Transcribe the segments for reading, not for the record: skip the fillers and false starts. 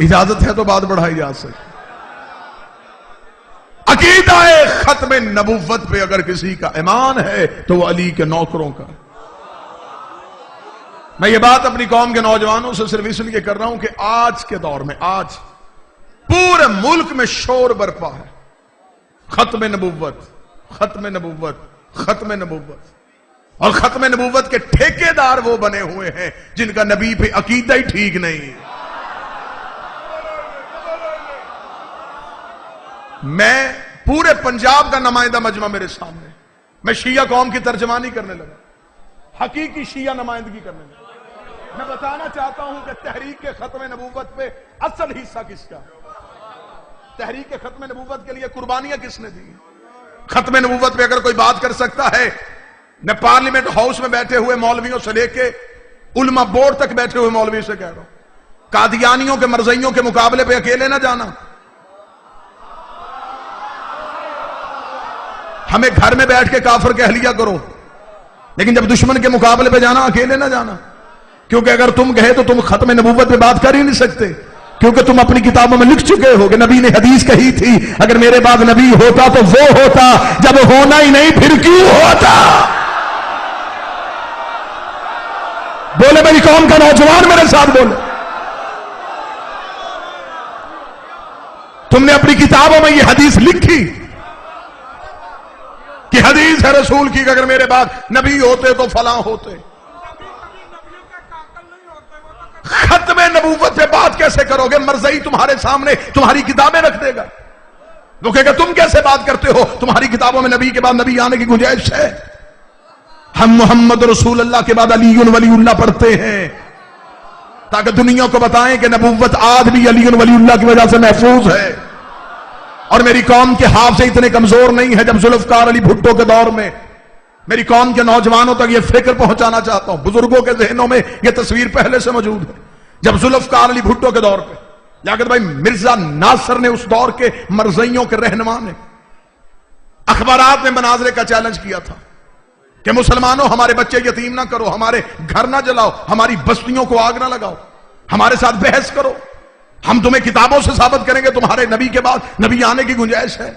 اجازت ہے تو بات بڑھائی جا سکتی۔ عقیدہ ختم نبوت پہ اگر کسی کا ایمان ہے تو وہ علی کے نوکروں کا۔ میں یہ بات اپنی قوم کے نوجوانوں سے صرف اس لیے کر رہا ہوں کہ آج کے دور میں آج پورے ملک میں شور برپا ہے، ختم نبوت، ختم نبوت، ختم نبوت، اور ختم نبوت کے ٹھیکیدار وہ بنے ہوئے ہیں جن کا نبی پہ عقیدہ ہی ٹھیک نہیں۔ میں پورے پنجاب کا نمائندہ مجمع میرے سامنے، میں شیعہ قوم کی ترجمانی کرنے لگا، حقیقی شیعہ نمائندگی کرنے لگا۔ میں بتانا چاہتا ہوں کہ تحریک کے ختم نبوت پہ اصل حصہ کس کا؟ تحریک کے ختم نبوت کے لیے قربانیاں کس نے دی؟ ختم نبوت پہ اگر کوئی بات کر سکتا ہے، میں پارلیمنٹ ہاؤس میں بیٹھے ہوئے مولویوں سے لے کے علماء بورڈ تک بیٹھے ہوئے مولوی سے کہہ رہا ہوں، قادیانیوں کے مرزائیوں کے مقابلے پہ اکیلے نہ جانا۔ ہمیں گھر میں بیٹھ کے کافر کہہ لیا کرو، لیکن جب دشمن کے مقابلے پہ جانا اکیلے نہ جانا، کیونکہ اگر تم کہے تو تم ختم نبوت پہ بات کر ہی نہیں سکتے، کیونکہ تم اپنی کتابوں میں لکھ چکے ہو کہ نبی نے حدیث کہی تھی اگر میرے بعد نبی ہوتا تو وہ ہوتا، جب ہونا ہی نہیں پھر کیوں ہوتا؟ بولے میری قوم کا نوجوان میرے ساتھ بولے، تم نے اپنی کتابوں میں یہ حدیث لکھی کہ حدیث ہے رسول کی کہ اگر میرے بعد نبی ہوتے تو فلاں ہوتے۔ ختم نبوت پہ بات کیسے کرو گے؟ مرزائی تمہارے سامنے تمہاری کتابیں رکھ دے گا، وہ کہے گا تم کیسے بات کرتے ہو، تمہاری کتابوں میں نبی کے بعد نبی آنے کی گنجائش ہے؟ ہم محمد رسول اللہ کے بعد علی ولی اللہ پڑھتے ہیں تاکہ دنیا کو بتائیں کہ نبوت آج بھی علی ولی اللہ کی وجہ سے محفوظ ہے، اور میری قوم کے حافظ اتنے کمزور نہیں ہے۔ جب ذوالفقار علی بھٹو کے دور میں میری قوم کے نوجوانوں تک یہ فکر پہنچانا چاہتا ہوں، بزرگوں کے ذہنوں میں یہ تصویر پہلے سے موجود ہے، جب ذوالفقار علی بھٹو کے دور پہ لیاقت بھائی مرزا ناصر نے، اس دور کے مرزائیوں کے رہنما نے اخبارات میں مناظرے کا چیلنج کیا تھا کہ مسلمانوں ہمارے بچے یتیم نہ کرو، ہمارے گھر نہ جلاؤ، ہماری بستیوں کو آگ نہ لگاؤ، ہمارے ساتھ بحث کرو، ہم تمہیں کتابوں سے ثابت کریں گے تمہارے نبی کے بعد نبی آنے کی گنجائش ہے۔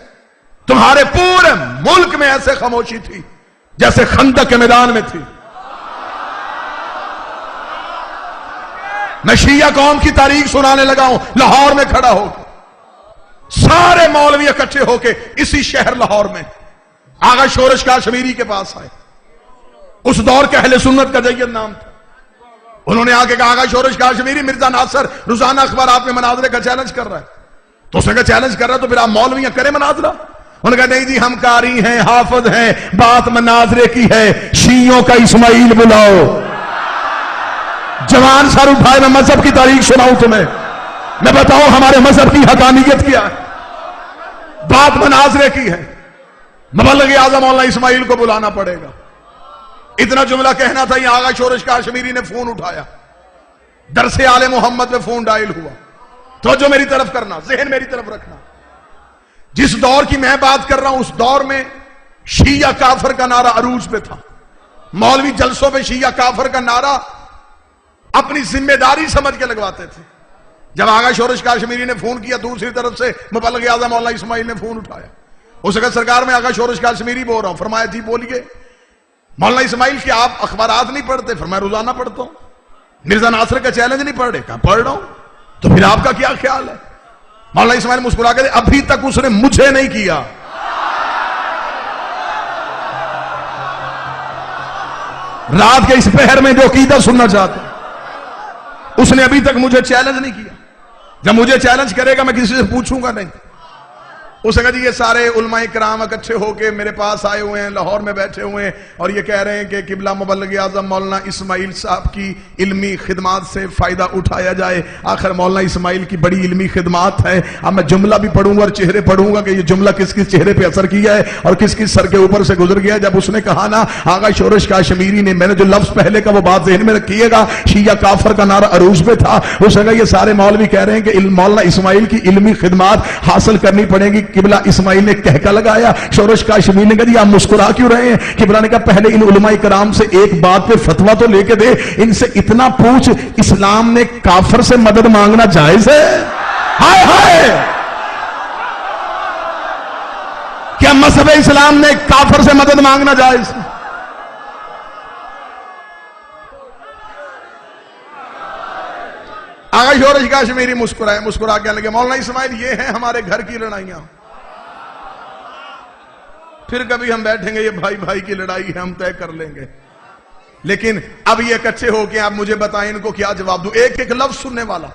تمہارے پورے ملک میں ایسے خاموشی تھی جیسے خندق کے میدان میں تھی۔ میں شیعہ قوم کی تاریخ سنانے لگا ہوں لاہور میں کھڑا ہو کے، سارے مولوی اکٹھے ہو کے اسی شہر لاہور میں آغا شورش کاشمیری کے پاس آئے، اس دور کے اہل سنت کا جید نام تھا۔ انہوں نے آگے کہا آغا شورش کاشمیری مرزا ناصر روزانہ اخبارات میں مناظرے کا چیلنج کر رہا ہے، تو اس نے کہا چیلنج کر رہا ہے تو پھر آپ مولویاں کریں مناظرہ؟ انہوں نے کہا نہیں جی ہم قاری ہیں، حافظ ہیں، بات مناظرے کی ہے، شیعوں کا اسماعیل بلاؤ۔ جوان سر اٹھائے، میں مذہب کی تاریخ سناؤں تمہیں، میں بتاؤں ہمارے مذہب کی حقانیت کیا ہے، بات مناظرے کی ہے، مبلغ اعظم مولانا اسماعیل کو بلانا پڑے گا۔ اتنا جملہ کہنا تھا، یہ آغا شورش کاشمیری نے فون اٹھایا، درس آل محمد میں فون ڈائل ہوا۔ توجہ میری طرف کرنا، ذہن میری طرف رکھنا، جس دور کی میں بات کر رہا ہوں اس دور میں شیعہ کافر کا نعرہ عروج پہ تھا۔ مولوی جلسوں پہ شیعہ کافر کا نعرہ اپنی ذمہ داری سمجھ کے لگواتے تھے۔ جب آغا شورش کاشمیری نے فون کیا، دوسری طرف سے مبلغ اعظم مولانا اسماعیل نے فون اٹھایا، اس نے کہا سرکار میں آغا شورش کاشمیری بول رہا ہوں۔ فرمایا جی بولیے۔ مولانا اسماعیل کہ آپ اخبارات نہیں پڑھتے؟ فرمایا روزانہ پڑھتا ہوں۔ مرزا ناصر کا چیلنج نہیں پڑھ رہے؟ کہا پڑھ رہا ہوں۔ تو پھر آپ کا کیا خیال ہے؟ مولانا اسماعیل مسکرا کے ابھی تک اس نے مجھے نہیں کیا، رات کے اس پہر میں جو عقیدہ سننا چاہتے اس نے ابھی تک مجھے چیلنج نہیں کیا۔ جب مجھے چیلنج کرے گا میں کسی سے پوچھوں گا نہیں۔ اس نے کہا جی یہ سارے علماء کرام اکٹھے ہو کے میرے پاس آئے ہوئے ہیں، لاہور میں بیٹھے ہوئے ہیں، اور یہ کہہ رہے ہیں کہ قبلہ مبلغ اعظم مولانا اسماعیل صاحب کی علمی خدمات سے فائدہ اٹھایا جائے۔ آخر مولانا اسماعیل کی بڑی علمی خدمات ہے۔ اب میں جملہ بھی پڑھوں گا اور چہرے پڑھوں گا کہ یہ جملہ کس کس چہرے پہ اثر کیا ہے اور کس کس سر کے اوپر سے گزر گیا ہے۔ جب اس نے کہا نا آغا شورش کاشمیری نے، میں نے جو لفظ پہلے کا وہ بات ذہن میں رکھیے گا، شیعہ کافر کا نعرہ عروج پہ تھا۔ اس نے کہا یہ سارے مولوی کہہ رہے ہیں کہ مولانا اسماعیل کی علمی خدمات حاصل کرنی پڑے گی، قبلہ اسماعیل نے کہکا لگایا. شورش کاشمی نے کہا جی آپ مسکرا کیوں رہے ہیں؟ قبلہ نے کہا پہلے ان علماء کرام سے ایک بات پہ فتویٰ تو لے کے دے, ان سے اتنا پوچھ اسلام نے کافر سے مدد مانگنا جائز ہے؟ ہائے ہائے, کیا مذہب اسلام نے کافر سے مدد مانگنا جائز؟ آغا شورش کاشمیری مسکرائے, مسکرا کے لگے مولانا اسماعیل یہ ہیں ہمارے گھر کی لڑائیاں, پھر کبھی ہم بیٹھیں گے یہ بھائی بھائی کی لڑائی ہے ہم طے کر لیں گے, لیکن اب یہ اکٹھے ہو کے آپ مجھے بتائیں ان کو کیا جواب دوں, ایک ایک لفظ سننے والا,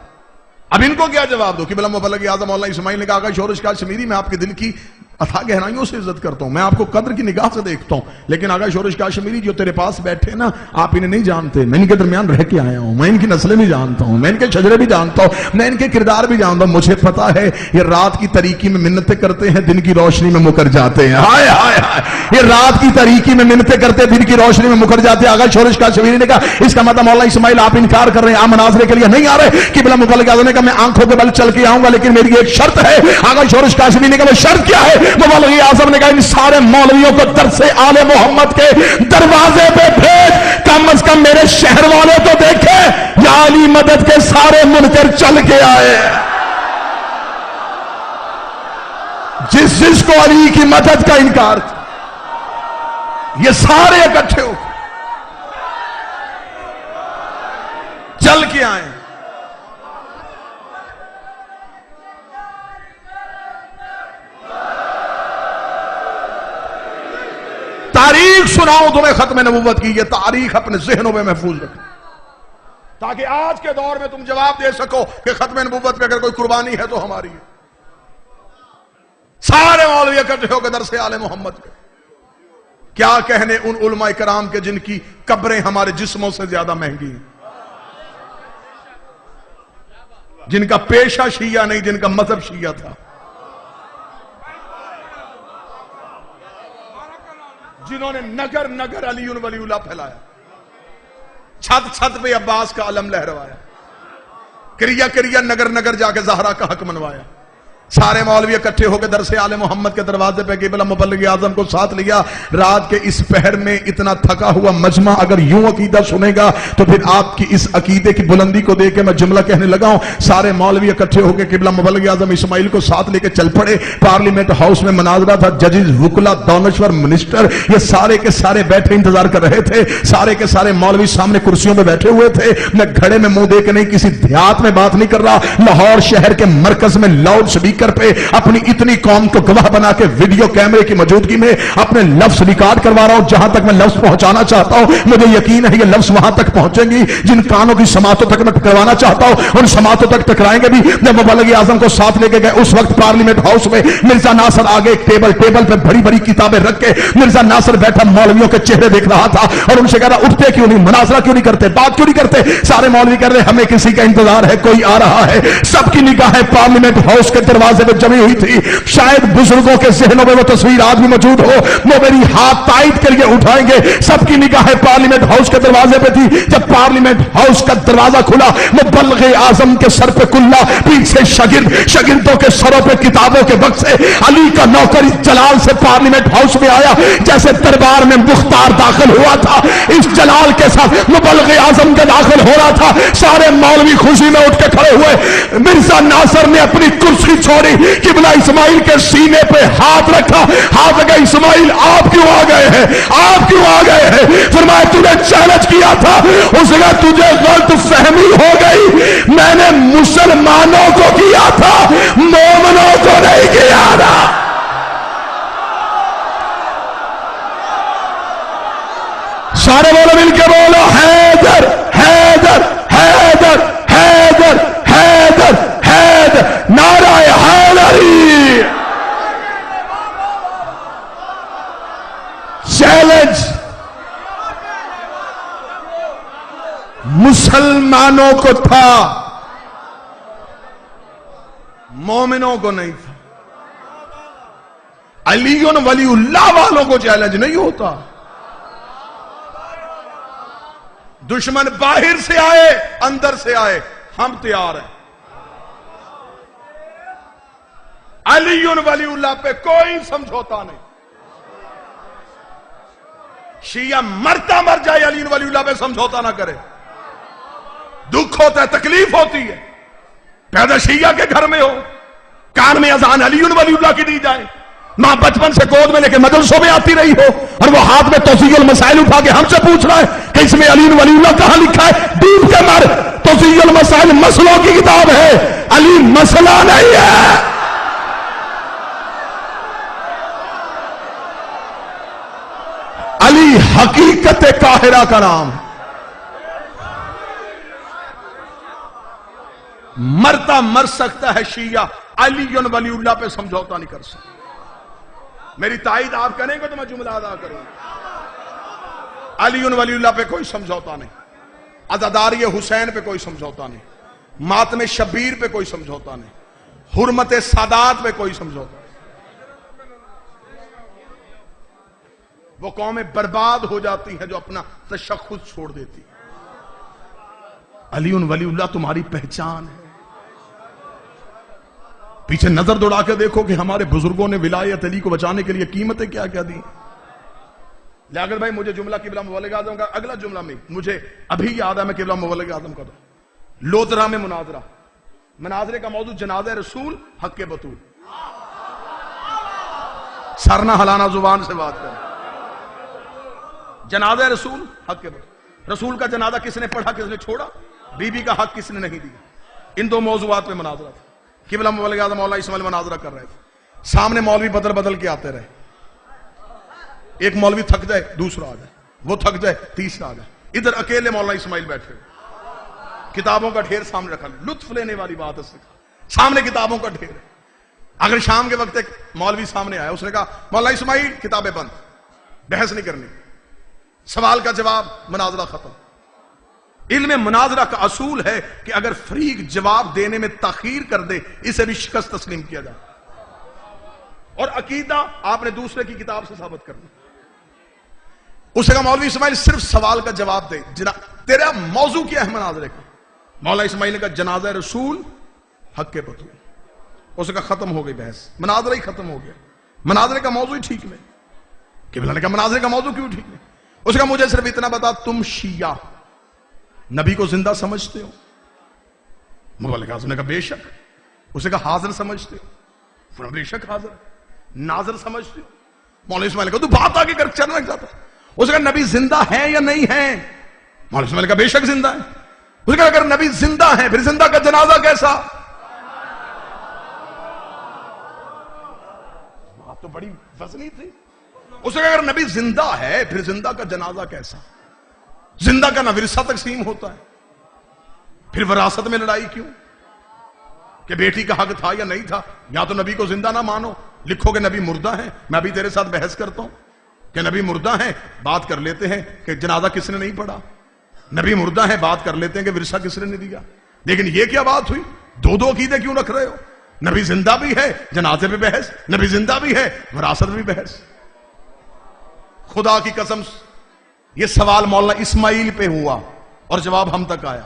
اب ان کو کیا جواب دوں؟ قبلہ مبلغ اعظم مولانا اسماعیل نے کہا آغا شورش کاشمیری میں آپ کے دل کی اتھا گہرائیوں سے عزت کرتا ہوں, میں آپ کو قدر کی نگاہ سے دیکھتا ہوں, لیکن آغا شورش کاشمیری جو تیرے پاس بیٹھے نا آپ انہیں نہیں جانتے, میں ان کے درمیان رہ کے آیا ہوں, میں ان کی نسلیں بھی جانتا ہوں, میں ان کے شجرے بھی جانتا ہوں, میں ان کے کردار بھی جانتا ہوں, مجھے پتا ہے یہ رات کی تاریکی میں منتیں کرتے ہیں دن کی روشنی میں مکر جاتے ہیں. ہائے ہائے ہائے, یہ رات کی تاریکی میں منتیں کرتے دن کی روشنی میں مکر جاتے ہیں. آغا شورش کاشمیری نے کہا اس کا مطلب مولانا اسماعیل آپ انکار کر رہے ہیں, آپ مناظرے کے لیے نہیں آ رہے؟ قبلہ مبلغ اعظم نے کہا میں آنکھوں کے بل چل کے آؤں گا لیکن میری ایک شرط ہے. آغا شورش کاشمیری نے کہا وہ شرط کیا ہے؟ مبلغ اعظم نے کہا ان سارے مولویوں کو درس آل محمد کے دروازے پہ بھیج, کم از کم میرے شہر والے تو دیکھیں یا علی مدد کے سارے منکر چل کے آئے. جس کو علی کی مدد کا انکار تھا یہ سارے اکٹھے ہو چل کے آئے. تاریخ سناؤں تمہیں ختم نبوت کی, یہ تاریخ اپنے ذہنوں میں محفوظ رکھنا تاکہ آج کے دور میں تم جواب دے سکو کہ ختم نبوت پہ اگر کوئی قربانی ہے تو ہماری ہے. سارے مولوی اکٹھے ہو کے درس آل محمد کے کیا کہنے ان علماء کرام کے جن کی قبریں ہمارے جسموں سے زیادہ مہنگی ہیں, جن کا پیشہ شیعہ نہیں جن کا مذہب شیعہ تھا, جنہوں نے نگر نگر علی ولی اللہ پھیلایا, چھت چھت پہ عباس کا علم لہروایا, کریا کریا نگر نگر جا کے زہرا کا حق منوایا. سارے مولوی اکٹھے ہو کے درس آل محمد کے دروازے پہ قبلہ مبلغ اعظم کو ساتھ لیا. رات کے اس پہر میں اتنا تھکا ہوا مجمع اگر یوں عقیدہ سنے گا تو پھر آپ کی اس عقیدے کی بلندی کو دیکھ کے میں جملہ کہنے لگا ہوں. سارے مولوی اکٹھے ہو کے قبلہ مبلغ اعظم اسماعیل کو ساتھ لے کے چل پڑے. پارلیمنٹ ہاؤس میں مناظرہ تھا, ججز, وکلا, دانشور, منسٹر یہ سارے کے سارے بیٹھے انتظار کر رہے تھے. سارے کے سارے مولوی سامنے کرسیوں پہ بیٹھے ہوئے تھے. میں گھڑے میں منہ دے کے نہیں, کسی دیہات میں بات نہیں کر رہا, لاہور شہر کے مرکز میں لاؤڈ سپیکر پہ اپنی اتنی قوم کو گواہ بنا کے ویڈیو کیمرے کی موجودگی میں اپنے لفظ ریکارڈ کروا رہا ہوں. جہاں تک میں لفظ پہنچانا چاہتا ہوں مجھے یقین ہے یہ لفظ وہاں تک پہنچیں گی جن کانوں کی سماعتوں تک میں ٹکروانا چاہتا ہوں ان سماعتوں تک ٹکرائیں گے بھی. جب مبلغ اعظم کو ساتھ لے کے گئے اس وقت پارلیمنٹ ہاؤس میں مرزا ناصر آگے ایک ٹیبل پہ بڑی بڑی کتابیں رکھ کے مرزا ناصر بیٹھا مولویوں کے چہرے دیکھ رہا تھا اور ان سے کہہ رہا اٹھتے کیوں نہیں, مناظرہ کیوں نہیں کرتے, بات کیوں نہیں کرتے. سارے مولوی کہہ رہے ہمیں کسی کا انتظار ہے, کوئی آ رہا ہے. سب کی نگاہیں پارلیمنٹ ہاؤس کے دروازے پہ جمی ہوئی تھی. شاید بزرگوں کے ذہنوں میں وہ تصویر آج بھی موجود ہو, وہ میری ہاتھ تائید کے لیے اٹھائیں گے. سب کی نگاہیں پارلیمنٹ ہاؤس کے دروازے پہ تھی. جب پارلیمنٹ ہاؤس کا دروازہ کھلا مبلغ اعظم کے سر پہ کلا, پیچھے شاگردوں کے سروں پہ کتابوں کے وقت سے علی کا نوکر اس جلال سے پارلیمنٹ ہاؤس میں آیا جیسے دربار میں مختار داخل ہوا تھا. اس جلال کے ساتھ مبلغ اعظم کے داخل ہو رہا تھا. سارے مولوی خوشی میں اٹھ کے کھڑے ہوئے. مرزا ناصر نے اپنی کرسی چھوڑی, قبلہ اسماعیل کے سینے پہ ہاتھ رکھا, ہاتھ لگا, اسماعیل آپ کیوں آ گئے ہیں, آپ کیوں آ گئے ہیں؟ فرمایا تو نے چیلنج کیا تھا, اس نے تجھے غلط فہمی ہو گئی, میں نے مسلمانوں کو کیا تھا مومنوں کو نہیں کیا تھا. سارے بولو مل کے بولو حیدر حیدر حیدر حیدر حیدر حیدر, نعرہ حیدری. چیلنج مسلمانوں کو تھا, مومنوں کو نہیں تھا. علی ولی اللہ والوں کو چیلنج نہیں ہوتا. دشمن باہر سے آئے اندر سے آئے ہم تیار ہیں. علی ولی اللہ پہ کوئی سمجھوتا نہیں. شیعہ مرتا مر جائے علی ولی اللہ پہ سمجھوتا نہ کرے. دکھ ہوتا ہے, تکلیف ہوتی ہے, پیدا شیعہ کے گھر میں ہو, کان میں اذان علی ولی اللہ کی دی جائے, ماں بچپن سے گود میں لے کے مدرسوں میں آتی رہی ہو, اور وہ ہاتھ میں توضیح المسائل اٹھا کے ہم سے پوچھ رہا ہے کہ اس میں علی ولی اللہ کہاں لکھا ہے. ڈوب کے مر, توضیح المسائل مسئلوں کی کتاب ہے, علی مسئلہ نہیں ہے. علی حقیقت قاہرہ کا نام. مرتا مر سکتا ہے شیعہ, علی ولی اللہ پہ سمجھوتا نہیں کر سکتا. میری تائید آپ کریں گے تو میں جملہ ادا کروں. علی ولی اللہ پہ کوئی سمجھوتا نہیں, عزاداری حسین پہ کوئی سمجھوتا نہیں, ماتم شبیر پہ کوئی سمجھوتا نہیں, حرمت سادات پہ کوئی سمجھوتا نہیں. وہ قومیں برباد ہو جاتی ہیں جو اپنا تشخص چھوڑ دیتی. علی ولی اللہ تمہاری پہچان ہے. پیچھے نظر دوڑا کے دیکھو کہ ہمارے بزرگوں نے ولایت علی کو بچانے کے لیے قیمتیں کیا کیا دی. لیاقت بھائی مجھے جملہ قبلہ مبلغ اعظم کا اگلا جملہ میں مجھے ابھی یاد ہے, میں قبلہ مبلغ اعظم کا دوں. لودرا میں مناظرے کا موضوع جنازہ رسول حق بطول. سرنا ہلانا زبان سے بات کریں. جنازہ رسول حق بطول. رسول کا جنازہ کس نے پڑھا, کس نے چھوڑا, بی بی کا حق کس نے نہیں دیا. ان دو موضوعات پہ مناظرہ تھا. قبلہ مبلغ اعظم مولا اسماعیل مناظرہ کر رہے تھے. سامنے مولوی بدل بدل کے آتے رہے. ایک مولوی تھک جائے دوسرا آ جائے, وہ تھک جائے تیسرا آ جائے. ادھر اکیلے مولا اسماعیل بیٹھے, کتابوں کا ڈھیر سامنے رکھا. لطف لینے والی بات ہے, سامنے کتابوں کا ڈھیر ہے. اگر شام کے وقت ایک مولوی سامنے آیا, اس نے کہا مولا اسماعیل کتابیں بند, بحث نہیں کرنی, سوال کا جواب, مناظرہ ختم. علم مناظرہ کا اصول ہے کہ اگر فریق جواب دینے میں تاخیر کر دے اسے بھی شکست تسلیم کیا جائے. اور عقیدہ آپ نے دوسرے کی کتاب سے ثابت کرنا. اسے کہا مولوی اسماعیل صرف سوال کا جواب دے, تیرا موضوع کیا ہے مناظرے کا. مولا اسماعیل نے کہا جنازہ رسول حق بطول. اسے کہا ختم ہو گئی بحث, مناظرہ ہی ختم ہو گیا. مناظرے کا موضوع ہی ٹھیک نہیں. قبلہ نے کہا مناظرے کا موضوع کیوں ٹھیک نہیں. اسے کہا مجھے صرف اتنا بتا, تم شیعہ نبی کو زندہ سمجھتے ہو. مبلغ اعظم نے کہا بے شک. اسے کہا حاضر سمجھتے ہو. بے شک حاضر. ناظر سمجھتے ہو. مولا اسماعیل نے کہا تو بات آگے کر چلنا چاہتا. اسے کہا نبی زندہ ہے یا نہیں ہے. مولا اسماعیل نے کہا بے شک زندہ ہے. اسے کہا اگر نبی زندہ ہے پھر زندہ کا جنازہ کیسا. بات تو بڑی وزنی تھی. اسے کہا اگر نبی زندہ ہے پھر زندہ کا جنازہ کیسا. زندہ کا نہ ورثہ تقسیم ہوتا ہے, پھر وراثت میں لڑائی کیوں کہ بیٹی کا حق تھا یا نہیں تھا. یا تو نبی کو زندہ نہ مانو, لکھو کہ نبی مردہ ہیں, میں ابھی تیرے ساتھ بحث کرتا ہوں کہ نبی مردہ ہیں, بات کر لیتے ہیں کہ جنازہ کس نے نہیں پڑھا. نبی مردہ ہیں, بات کر لیتے ہیں کہ ورثہ کس نے نہیں دیا. لیکن یہ کیا بات ہوئی, دو عقیدے کیوں رکھ رہے ہو. نبی زندہ بھی ہے جنازے پہ بحث, نبی زندہ بھی ہے وراثت بھی بحث. خدا کی قسم یہ سوال مولانا اسماعیل پہ ہوا اور جواب ہم تک آیا.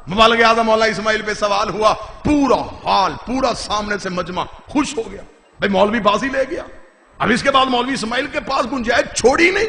مبلغ اعظم مولانا اسماعیل پہ سوال ہوا, پورا حال پورا سامنے سے مجمع خوش ہو گیا. بھئی مولوی بازی لے گیا. اب اس کے بعد مولوی اسماعیل کے پاس گنجائش چھوڑی نہیں,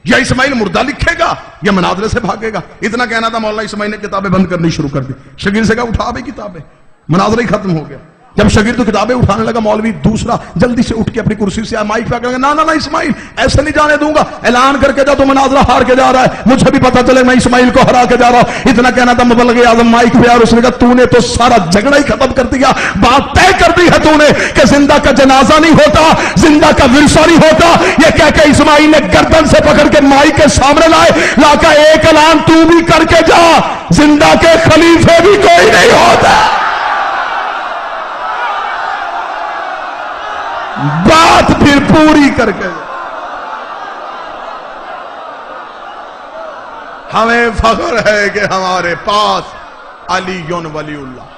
یا اسماعیل مردہ لکھے گا یا مناظرے سے بھاگے گا. اتنا کہنا تھا, مولانا اسماعیل نے کتابیں بند کرنی شروع کر دی. شاگرد سے کہا اٹھا بھی کتابیں, مناظرہ ہی ختم ہو گیا. جب شاگرد تو کتابیں اٹھانے لگا, مولوی دوسرا جلدی سے اٹھ کے اپنی کرسی سے مائک پہ کہا نا نا نا اسماعیل ایسے نہیں جانے دوں گا, اعلان کر کے جا تو مناظرہ ہار کے جا رہا ہے, مجھے بھی پتا چلے میں اسماعیل کو ہرا کے جا رہا ہوں. اتنا کہنا تھا, مبلغ اعظم مائک پہ, اور اس نے کہا تو نے تو سارا جھگڑا ہی ختم کر دیا. بات طے کر دی ہے تو نے کہ زندہ کا جنازہ نہیں ہوتا, زندہ کا ورثہ نہیں ہوتا. یہ کہہ کے اسماعیل نے گردن سے پکڑ کے مائک کے سامنے لائے, لا کر ایک اعلان تو بھی کر کے جا, زندہ کے خلیفے بھی کوئی نہیں ہوتا. بات پھر پوری کر کے ہمیں فخر ہے کہ ہمارے پاس علی ولی اللہ.